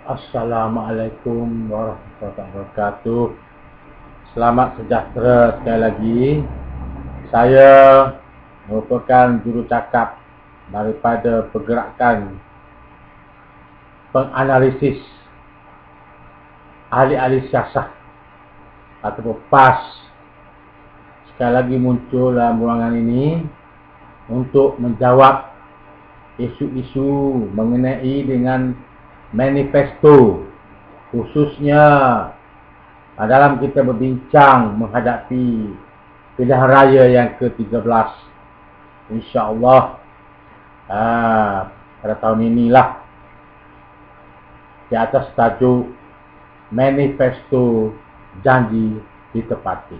Assalamualaikum warahmatullahi wabarakatuh. Selamat sejahtera sekali lagi. Saya merupakan jurucakap daripada pergerakan penganalisis ahli-ahli siasat atau PAS. Sekali lagi muncul dalam ruangan ini untuk menjawab isu-isu mengenai dengan manifesto, khususnya dalam kita berbincang menghadapi pilihan raya yang ke-13, insya-Allah pada tahun inilah, di atas tajuk manifesto janji ditepati.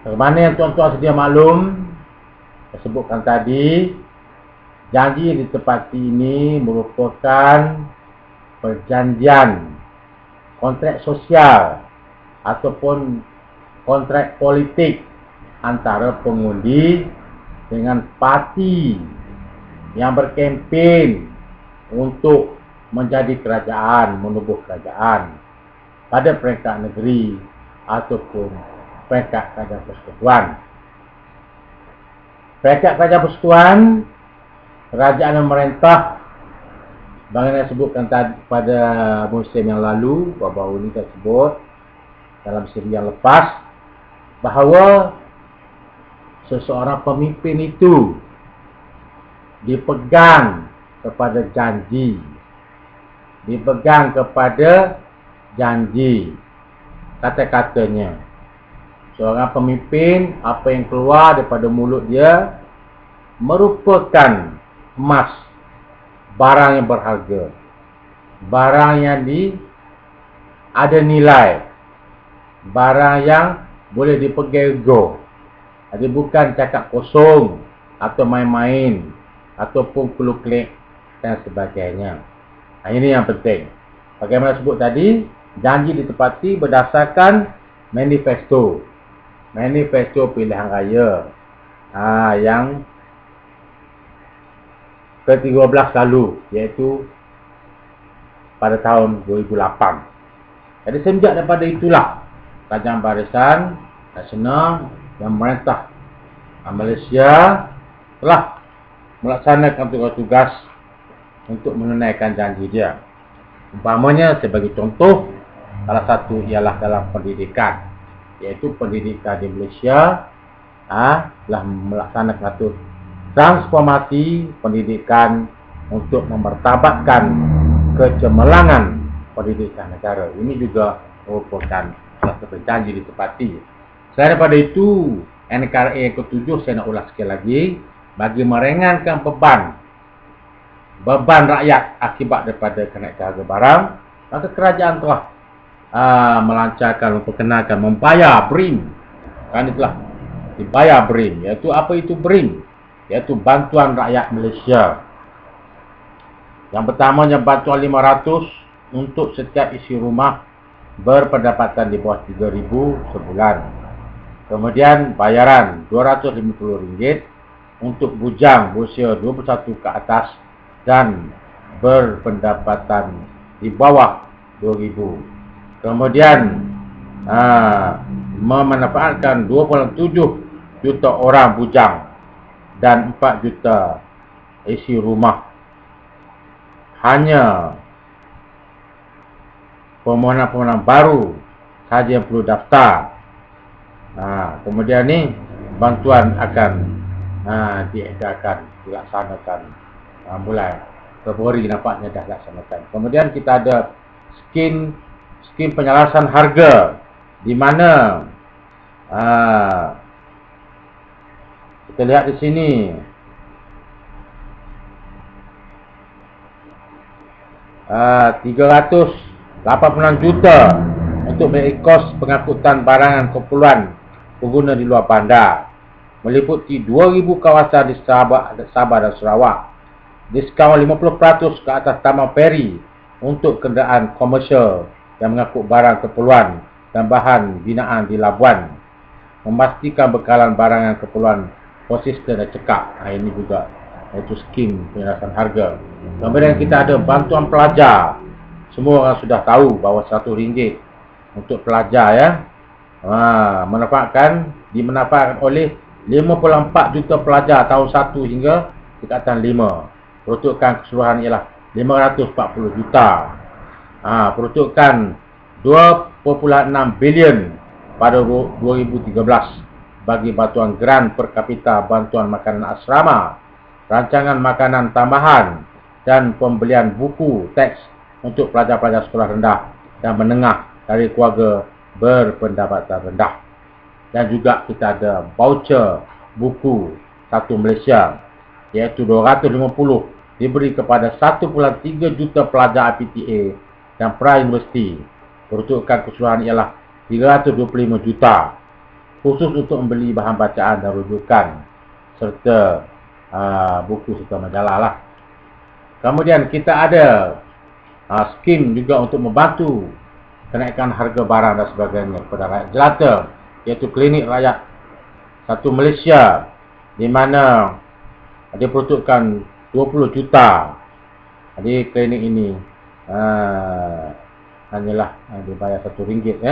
Bagaimana yang tuan-tuan sedia maklum, saya sebutkan tadi, janji yang ditepati ini merupakan perjanjian kontrak sosial ataupun kontrak politik antara pengundi dengan parti yang berkempen untuk menjadi kerajaan, menubuh kerajaan pada peringkat negeri ataupun peringkat kerajaan persekutuan. Peringkat kerajaan persekutuan, kerajaan yang memerintah, bagaimana disebutkan tadi pada musim yang lalu, baru-baru ini saya sebut dalam siri yang lepas, bahawa seseorang pemimpin itu dipegang kepada janji, kata-katanya. Seorang pemimpin, apa yang keluar daripada mulut dia merupakan emas, barang yang berharga, barang yang ada nilai, barang yang boleh dipegang ego. Jadi bukan cakap kosong atau main-main ataupun klik dan sebagainya. Ini yang penting. Bagaimana sebut tadi, janji ditepati berdasarkan manifesto pilihan raya yang ke-13 lalu, iaitu pada tahun 2008. Jadi semenjak daripada itulah Kerajaan Barisan Nasional yang memerintah Malaysia telah melaksanakan tugas-tugas untuk menunaikan janji dia. Umpamanya sebagai contoh, salah satu ialah dalam pendidikan, iaitu pendidikan di Malaysia telah melaksanakan transformasi pendidikan untuk memartabatkan kecemerlangan pendidikan negara. Ini juga merupakan salah satu janji ditepati. Selain daripada itu, NKRA yang ke-7 saya nak ulas sekali lagi, bagi meringankan beban rakyat akibat daripada kenaikan harga barang, maka kerajaan telah melancarkan, memperkenalkan membayar BRIM. Kan itulah dibayar BRIM. Iaitu apa itu BRIM? Iaitu bantuan rakyat Malaysia. Yang pertamanya bantuan 500 untuk setiap isi rumah berpendapatan di bawah 3,000 sebulan. Kemudian bayaran RM250 untuk bujang berusia 21 ke atas dan berpendapatan di bawah 2,000. Kemudian memanfaatkan 2,7 juta orang bujang dan 4 juta isi rumah. Hanya permohonan-permohonan baru saja yang perlu daftar. Kemudian ni bantuan akan diedarkan, dilaksanakan mulai Februari, nampaknya dah dilaksanakan. Kemudian kita ada skim penyelarasan harga, di mana kita lihat di sini RM386 juta untuk memberi kos pengangkutan barangan keperluan pengguna di luar bandar, meliputi 2,000 kawasan di Sabah dan Sarawak. Diskaun 50% ke atas taman feri untuk kenderaan komersial yang mengangkut barang keperluan dan bahan binaan di Labuan. Memastikan bekalan barangan keperluan konsisten dan cekap. Ini juga iaitu skim penyelesaian harga. Kemudian kita ada bantuan pelajar. Semua orang sudah tahu bahawa RM1 untuk pelajar ya. Dimanfaatkan oleh 54 juta pelajar tahun 1 hingga tingkatan 5. Peruntukan keseluruhan ialah 540 juta. Peruntukan 2.6 bilion pada 2013 bagi bantuan grant per kapita, bantuan makanan asrama, rancangan makanan tambahan dan pembelian buku teks untuk pelajar-pelajar sekolah rendah dan menengah dari keluarga berpendapatan rendah. Dan juga kita ada voucher buku satu Malaysia iaitu 250 diberi kepada 1.3 juta pelajar IPTA dan pra-universiti. Peruntukan keseluruhan ialah 325 juta khusus untuk membeli bahan bacaan dan rujukan serta buku serta majalah lah. Kemudian kita ada skim juga untuk membantu kenaikan harga barang dan sebagainya kepada rakyat jelata, iaitu Klinik Rakyat Satu Malaysia, di mana diperuntukkan 20 juta. Jadi klinik ini hanyalah dibayar RM1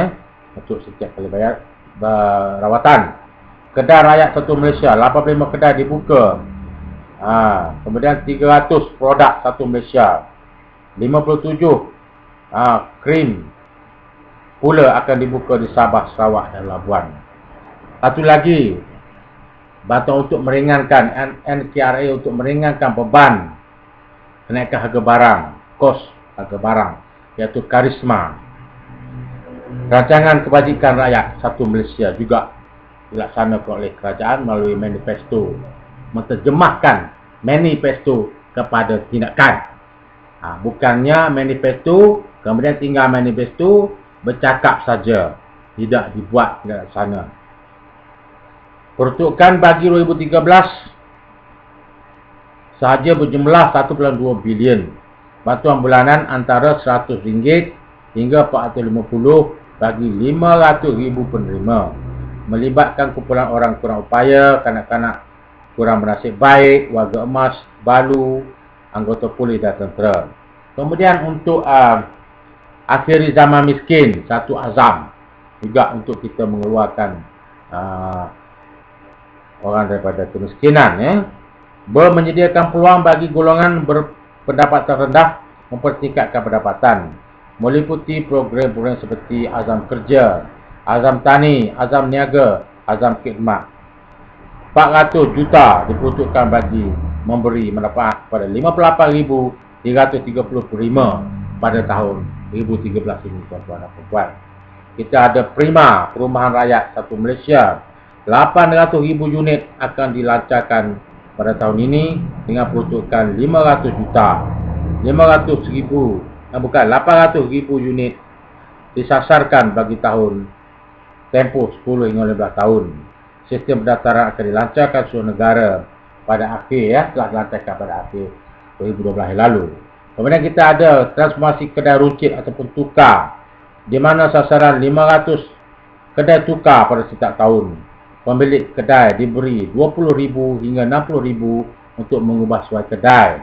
untuk setiap kali bayar rawatan. Kedai Rakyat Satu Malaysia, 85 kedai dibuka. Kemudian 300 produk Satu Malaysia, 57 krim pula akan dibuka di Sabah, Sarawak dan Labuan. Satu lagi, bantuan untuk meringankan NKRA untuk meringankan beban kenaikan harga barang, kos harga barang, iaitu Karisma. Rancangan Kebajikan Rakyat Satu Malaysia juga dilaksanakan oleh kerajaan melalui manifesto, menterjemahkan manifesto kepada tindakan. Bukannya manifesto, kemudian tinggal manifesto, bercakap saja, tidak dibuat, tidak laksana. Peruntukan bagi 2013 sahaja berjumlah 1.2 bilion. Bantuan bulanan antara RM100 hingga RM450 bagi 500,000 penerima. Melibatkan kumpulan orang kurang upaya, kanak-kanak kurang bernasib baik, warga emas, balu, anggota polis dan tentera. Kemudian untuk akhiri zaman miskin, satu azam juga untuk kita mengeluarkan orang daripada kemiskinan, menyediakan peluang bagi golongan berpendapatan rendah mempertingkatkan pendapatan, meliputi program-program seperti azam kerja, azam tani, azam niaga, azam khidmat. 400 juta diperuntukkan bagi memberi manfaat kepada 58,330 penerima pada tahun 2013 ini, tuan-tuan dan puan-puan. Kita ada Prima, Perumahan Rakyat Satu Malaysia, 800,000 unit akan dilancarkan pada tahun ini dengan peruntukan 500 juta. 800,000 unit disasarkan bagi tahun tempoh 10 hingga 15 tahun. Sistem pendaftaran akan dilancarkan seluruh negara pada akhir, telah dilancarkan pada akhir 2012 yang lalu. Kemudian kita ada transformasi kedai runcit ataupun tukar, di mana sasaran 500 kedai tukar pada setiap tahun. Pemilik kedai diberi RM20,000 hingga RM60,000 untuk mengubah suai kedai,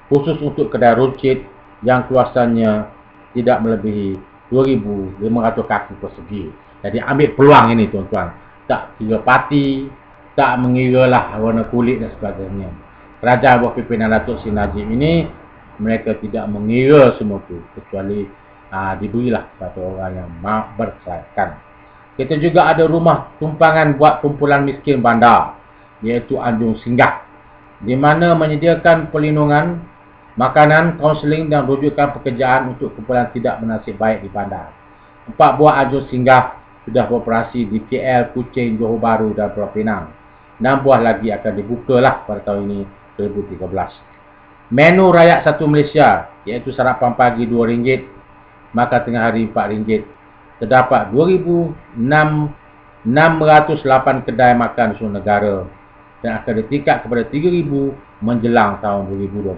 khusus untuk kedai runcit yang luasannya tidak melebihi 2,500 kaki persegi. Jadi ambil peluang ini, tuan-tuan. Tak kira parti, tak mengiralah warna kulit dan sebagainya. Kerajaan bawah pimpinan Datuk Seri Najib ini, mereka tidak mengira semua itu, kecuali diberilah satu orang yang berkelayakan. Kita juga ada rumah tumpangan buat kumpulan miskin bandar, iaitu Anjung Singgah, di mana menyediakan perlindungan, makanan, kaunseling dan rujukan pekerjaan untuk kumpulan tidak bernasib baik di bandar. 4 buah Anjung Singgah sudah beroperasi di KL, Kuching, Johor Bahru dan Pulau Pinang. 6 buah lagi akan dibukalah pada tahun ini, 2013. Menu Rakyat Satu Malaysia, iaitu sarapan pagi RM2, makan tengah hari RM4. Terdapat 2,608 kedai makan di seluruh negara dan akan ditingkat kepada 3,000 menjelang tahun 2012.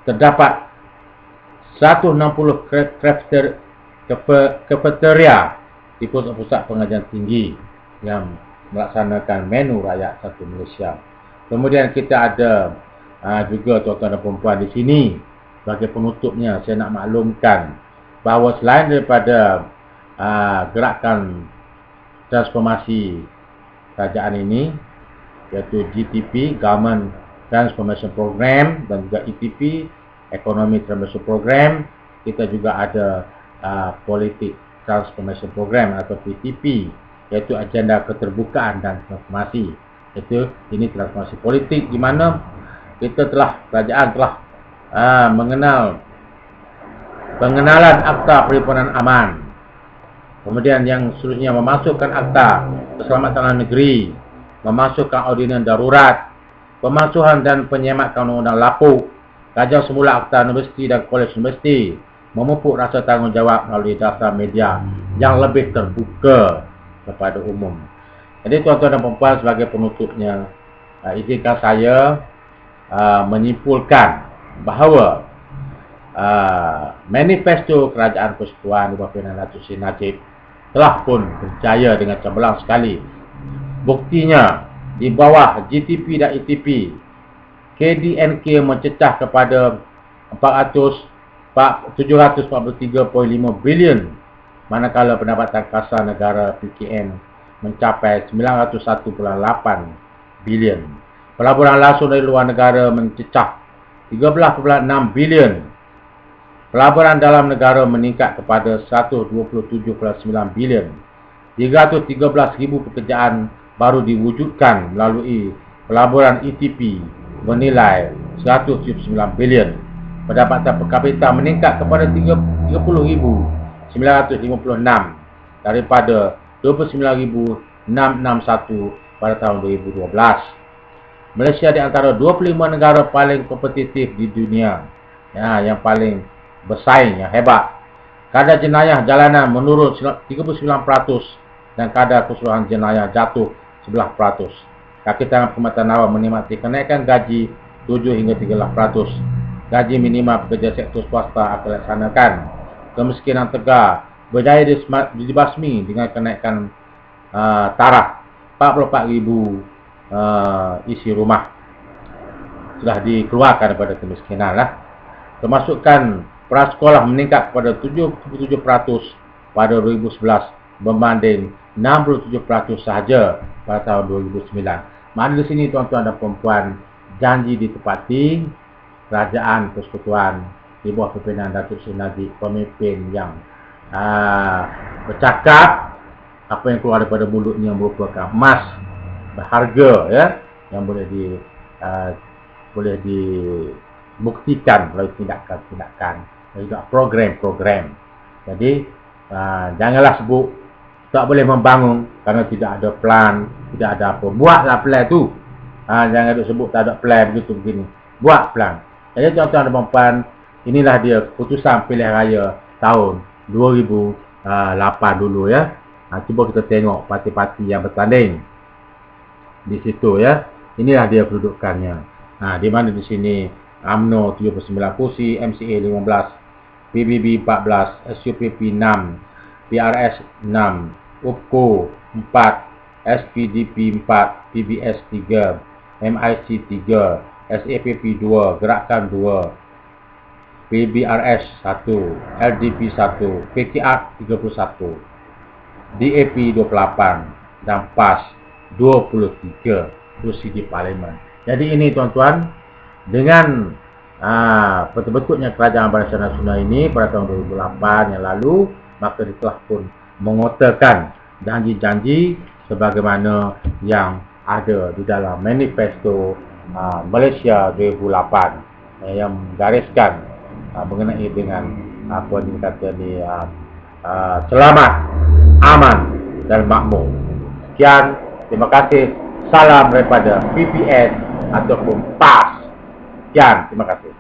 Terdapat 160 kafeteria di pusat-pusat pengajian tinggi yang melaksanakan menu rakyat satu Malaysia. Kemudian kita ada juga tuan-tuan dan perempuan di sini sebagai penutupnya, saya nak maklumkan bahawa selain daripada gerakan transformasi kerajaan ini, iaitu GTP, Government Transformation Program, dan juga ETP, Economic Transformation Program, kita juga ada Politik Transformation Program atau PTP, iaitu agenda keterbukaan dan transformasi. Ini transformasi politik di mana kerajaan telah pengenalan Akta Perhimpunan Aman. Kemudian yang seterusnya memasukkan Akta Keselamatan Negeri, memasukkan Ordinan Darurat, pemasuhan dan penyemakan Undang-Undang Lapuk, kajian semula Akta Universiti dan Kolej Universiti, memupuk rasa tanggungjawab melalui daftar media yang lebih terbuka kepada umum. Jadi tuan-tuan dan perempuan, sebagai penutupnya, izinkan saya menyimpulkan bahawa manifesto Kerajaan Persekutuan di bawah pimpinan Datuk Seri Najib telah pun berjaya dengan cemerlang sekali. Buktinya, di bawah GTP dan ETP, KDNK mencecah kepada 743.5 bilion, manakala pendapatan kasar negara PKN mencapai 901.8 bilion. Pelaburan langsung dari luar negara mencecah 13.6 bilion. Pelaburan dalam negara meningkat kepada 127.9 bilion. 313,000 pekerjaan baru diwujudkan melalui pelaburan ETP bernilai 179 bilion. Pendapatan per kapita meningkat kepada 30,956 daripada 29,661 pada tahun 2012. Malaysia di antara 25 negara paling kompetitif di dunia, yang paling bersaing, yang hebat. Kadar jenayah jalanan menurun 39% dan kadar keseluruhan jenayah jatuh 11%. Kaki tangan Perkhidmatan Awam menikmati kenaikan gaji 7 hingga 13%. Gaji minimal pekerja sektor swasta akan dilaksanakan. Kemiskinan tegar berjaya dibasmi dengan kenaikan taraf 44,000 isi rumah sudah dikeluarkan daripada kemiskinan lah. Kemasukan prasekolah meningkat kepada 77% pada 2011 berbanding 67% sahaja pada tahun 2009. Maknanya di sini tuan-tuan dan perempuan, janji ditepati. Kerajaan Persekutuan di bawah pimpinan Datuk Seri Najib, pemimpin yang bercakap, apa yang keluar daripada mulutnya merupakan emas berharga, ya, yang boleh dibuktikan melalui tindakan-tindakan dan juga program-program. Jadi janganlah sebut tak boleh membangun kerana tidak ada plan, tidak ada apa. Buatlah plan tu. Jangan duk sebut tak ada plan begitu begini. Buat plan. Jadi tuan-tuan dan puan, inilah dia keputusan pilihan raya tahun 2008 dulu, ya. Cuba kita tengok parti-parti yang bertanding di situ, ya. Inilah dia kedudukannya. Di mana di sini UMNO 79 kursi, MCA 15, PBB 14, SUPP 6, PRS 6, UPKO 4, SPDP 4, PBS 3, MIC 3, SAPP 2, Gerakan 2, PBRS 1, LDP 1, PKR 31, DAP 28, dan PAS 23 kursi di Parlimen. Jadi ini tuan-tuan, dengan betul-betulnya Kerajaan Barisan Nasional ini pada tahun 2008 yang lalu, maka dia telah pun mengotakan janji-janji sebagaimana yang ada di dalam manifesto Malaysia 2008 yang menggariskan mengenai dengan apa yang dikata ni selamat, aman dan makmur. Sekian, terima kasih. Salam daripada PPS ataupun PAS. Sekian, terima kasih.